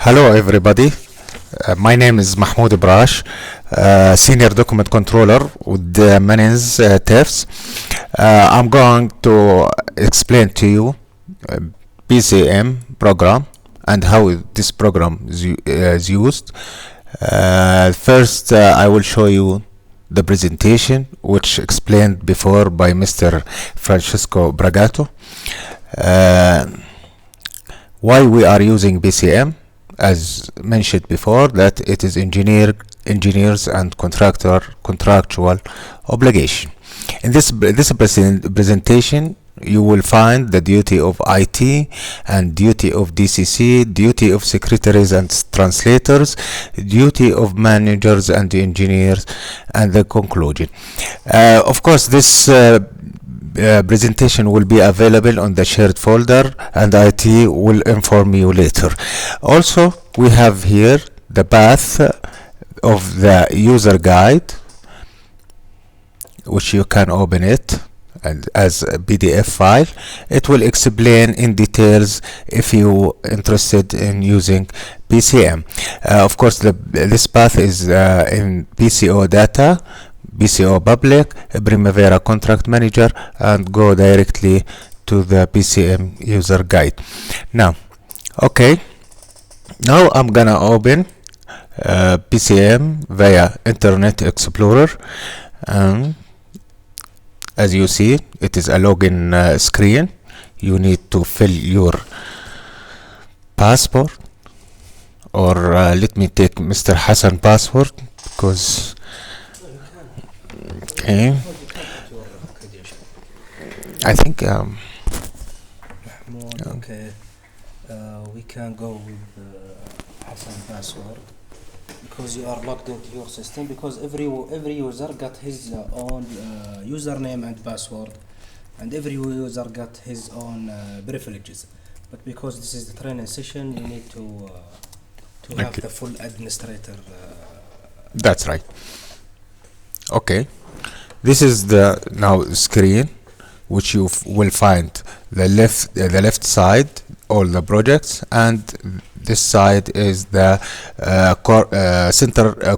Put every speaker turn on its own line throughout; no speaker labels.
Hello everybody. My name is Mahmoud Brash, Senior Document Controller with Manins TEFs. I'm going to explain to you uh, PCM program and how this program is used. First, I will show you the presentation which explained before by Mr. Francesco Bragato. Uh, why we are using PCM? As mentioned before, that it is engineers and contractual obligation. In this presentation, you will find the duty of IT and duty of DCC, duty of secretaries and translators, duty of managers and engineers, and the conclusion. Of course, this presentation will be available on the shared folder, and IT will inform you later. Also, we have here the path of the user guide, which you can open it and as a PDF file. It will explain in details if you interested in using PCM. Of course, this path is in PCO data, PCO public, Primavera contract manager, and go directly to the PCM user guide. Now I'm gonna open PCM via Internet Explorer, and as you see, it is a login screen. You need to fill your passport, or let me take Mr. Hassan password, because okay, I think
okay, we can go with Hassan password because you are logged into your system, because every user got his own username and password, and every user got his own privileges. But because this is the training session, you need to have the full administrator.
That's right. Okay, this is the now screen, which you will find the left side all the projects, and this side is the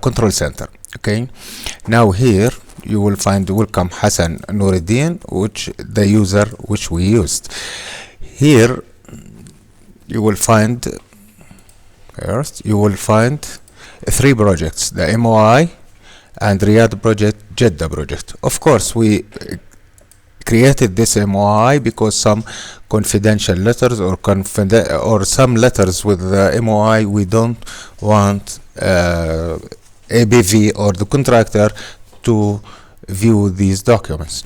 control center. Okay, now here you will find welcome Hassan Nuruddin, which the user which we used. Here you will find three projects: the MOI and Riyadh project, Jeddah project. Of course, we created this MOI because some confidential letters or some letters with the MOI, we don't want ABV or the contractor to view these documents,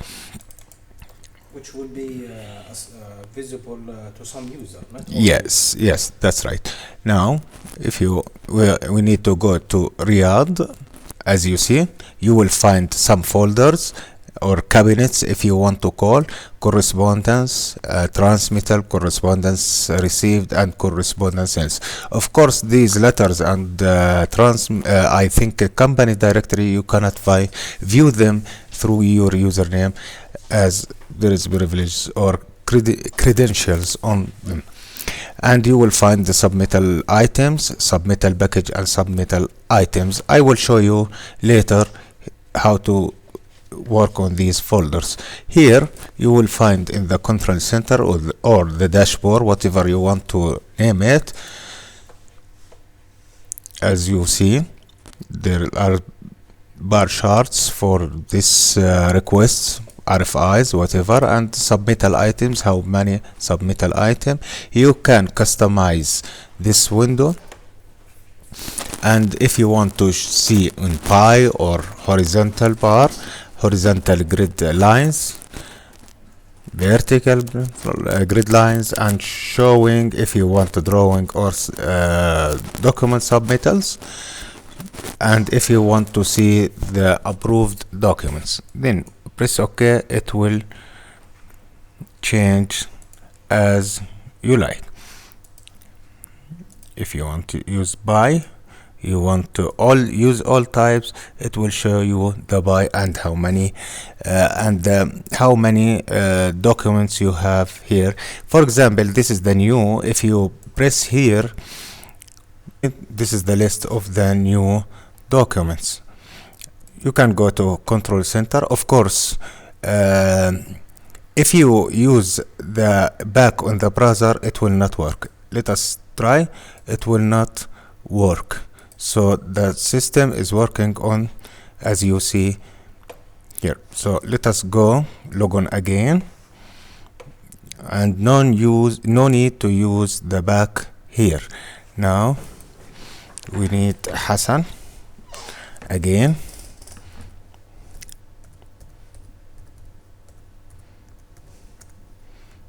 Which will be visible to some user, not
yes, that's right. Now if we need to go to Riyadh. As you see, you will find some folders or cabinets, if you want to call: correspondence, transmittal, correspondence received, and correspondence sent. Of course, these letters and I think a company directory, you cannot view them through your username, as there is privileges or credentials on them. And you will find the submittal items, submittal package, and submittal items. I will show you later how to work on these folders. Here you will find in the control center or the dashboard, whatever you want to name it. As you see, there are bar charts for this requests, RFIs, whatever, and submittal items, how many submittal item. You can customize this window, and if you want to see in pie or horizontal bar, horizontal grid lines, vertical grid lines, and showing if you want a drawing or document submittals, and if you want to see the approved documents, then press OK. It will change as you like. If you want to use by, you want to use all types, it will show you the by and how many documents you have here. For example, this is the new. If you press here, This is the list of the new documents. You can go to control center. Of course, if you use the back on the browser, it will not work. Let us try. It will not work. So the system is working on, as you see here. So let us go log on again, and no need to use the back here. Now we need Hassan again.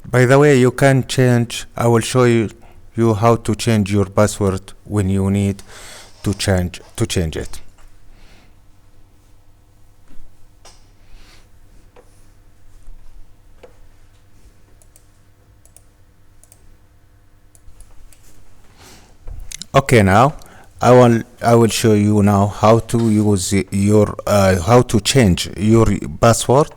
By the way, you can change, I will show you how to change your password when you need to change it. Okay, now I will show you now how to use your how to change your password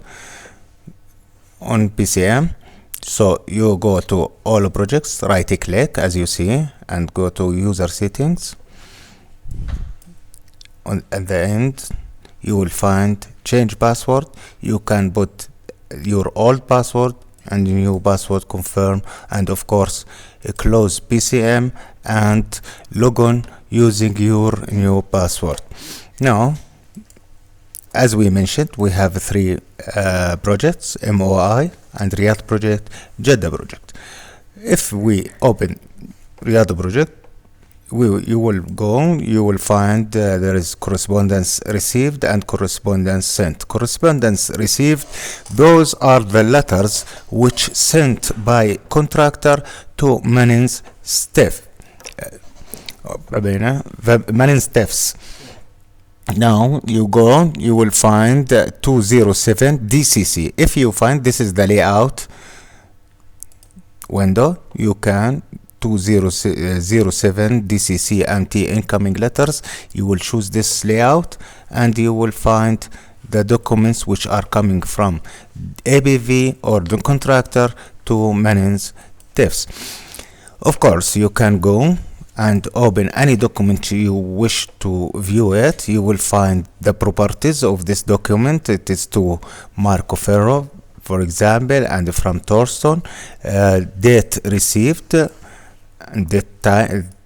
on PCM. So you go to all projects, right click as you see, and go to user settings. At the end you will find change password. You can put your old password and new password, confirm, and of course close PCM and log on using your new password. Now, as we mentioned, we have three projects: MOI and Riyadh project, Jeddah project. If we open Riyadh project, you will find there is correspondence received and correspondence sent. Correspondence received, those are the letters which sent by contractor to Manins staff. Manins staffs. Now you go, you will find 207 DCC. If you find this is the layout window, you can 207 DCC MT incoming letters. You will choose this layout and you will find the documents which are coming from ABV or the contractor to Manins TIFs. Of course, you can go and open any document you wish to view it. You will find the properties of this document. It is to Marco Ferro, for example, and from Thorsten, date received and the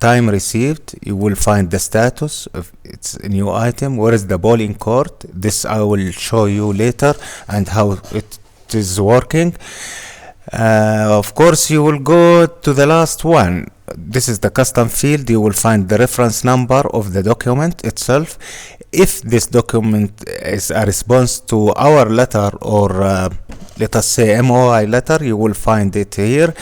time received. You will find the status of its a new item. Where is the bowling court? This I will show you later and how it is working. Of course, you will go to the last one. This is the custom field. You will find the reference number of the document itself. If this document is a response to our letter or let us say MOI letter, you will find it here.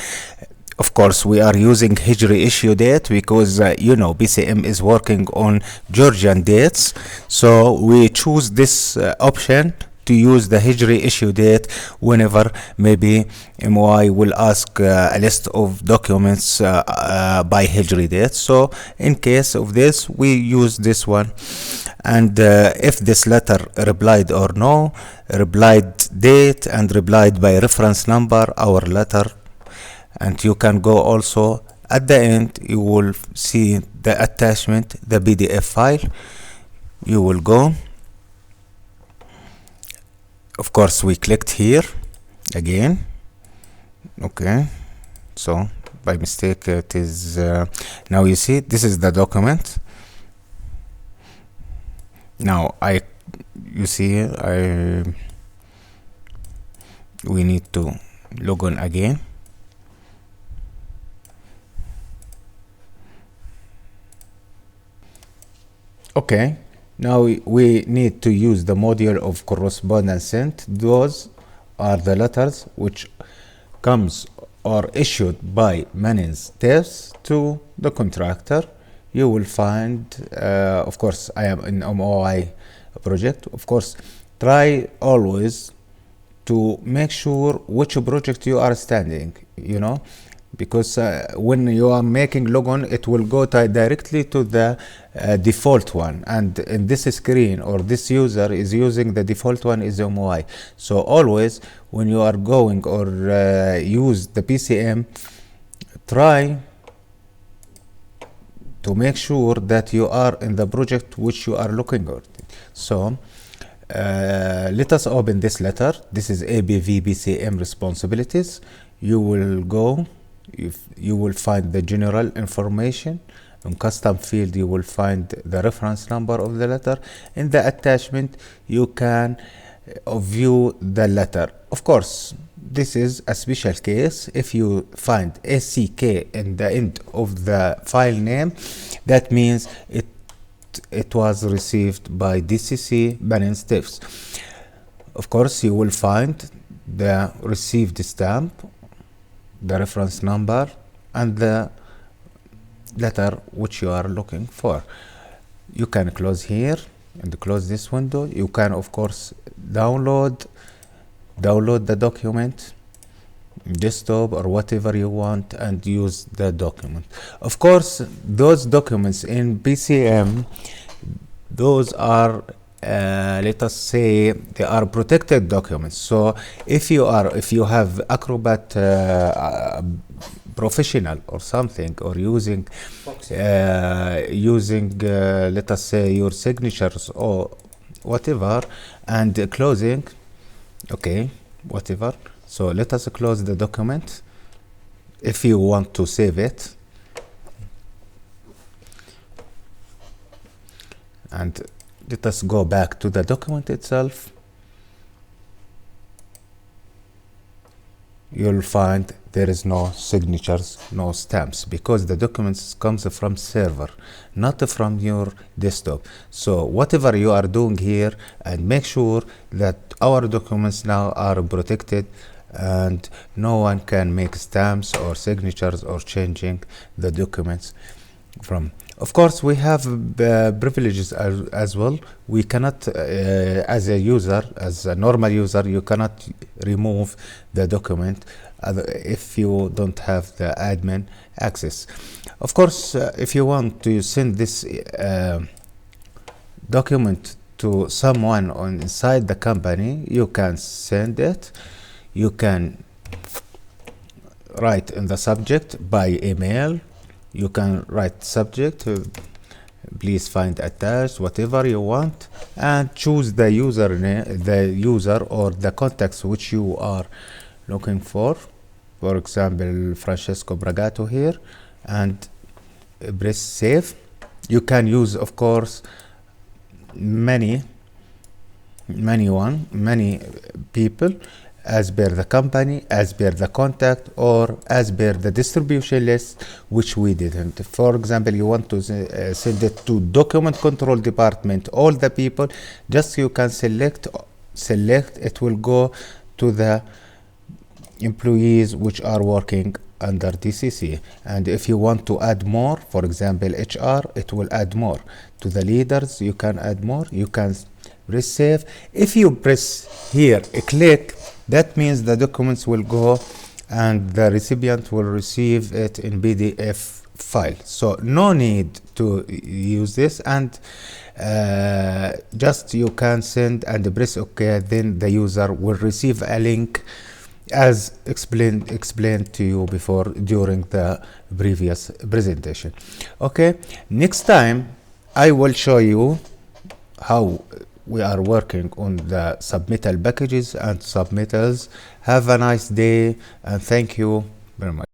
Of course, we are using Hijri issue date because you know BCM is working on Georgian dates, so we choose this option to use the Hijri issue date whenever maybe MOI will ask a list of documents by Hijri date. So in case of this, we use this one, and if this letter replied or no, replied date and replied by reference number, our letter. And you can go also at the end, you will see the attachment, the PDF file. You will go. Of course, we clicked here again. Okay, so by mistake it is now you see this is the document. Now you see we need to log on again. Okay, now we need to use the module of correspondence sent. Those are the letters which comes or issued by Manins TIFs to the contractor. You will find, of course, I am in MOI project. Of course, try always to make sure which project you are standing, you know, because when you are making logon, it will go directly to the default one, and in this screen or this user is using the default one is MOI. So always when you are going or use the PCM, try to make sure that you are in the project which you are looking at. So let us open this letter. This is ABV BCM responsibilities. You will go, you will find the general information. In custom field, you will find the reference number of the letter. In the attachment, you can view the letter. Of course, this is a special case. If you find ACK in the end of the file name, that means it was received by DCC Part1. Of course, you will find the received stamp, the reference number, and the letter which you are looking for. You can close here and close this window. You can, of course, download the document, desktop or whatever you want, and use the document. Of course, those documents in BCM, those are let us say they are protected documents. So if you have Acrobat Professional or something, or using let us say your signatures or whatever, and closing, okay, whatever. So let us close the document if you want to save it, and let us go back to the document itself. You'll find there is no signatures, no stamps, because the documents comes from server, not from your desktop. So whatever you are doing here, and make sure that our documents now are protected and no one can make stamps or signatures or changing the documents from. Of course, we have privileges as well. We cannot, as a user, as a normal user, you cannot remove the document if you don't have the admin access. Of course, if you want to send this document to someone inside the company, you can send it. You can write in the subject by email. You can write subject, please find attached, whatever you want, and choose the user or the contacts which you are looking for. For example, Francesco Bragato here, and press save. You can use, of course, many people, as per the company, as per the contact, or as per the distribution list, which we didn't. For example, you want to send it to document control department, all the people, just you can select, it will go to the employees which are working under DCC. And if you want to add more, for example, HR, it will add more. To the leaders, you can add more. You can press save. If you press here a click, that means the documents will go and the recipient will receive it in PDF file. So no need to use this, and just you can send and press OK. Then the user will receive a link as explained to you before during the previous presentation. Okay, next time I will show you how we are working on the submittal packages and submittals. Have a nice day, and thank you very much.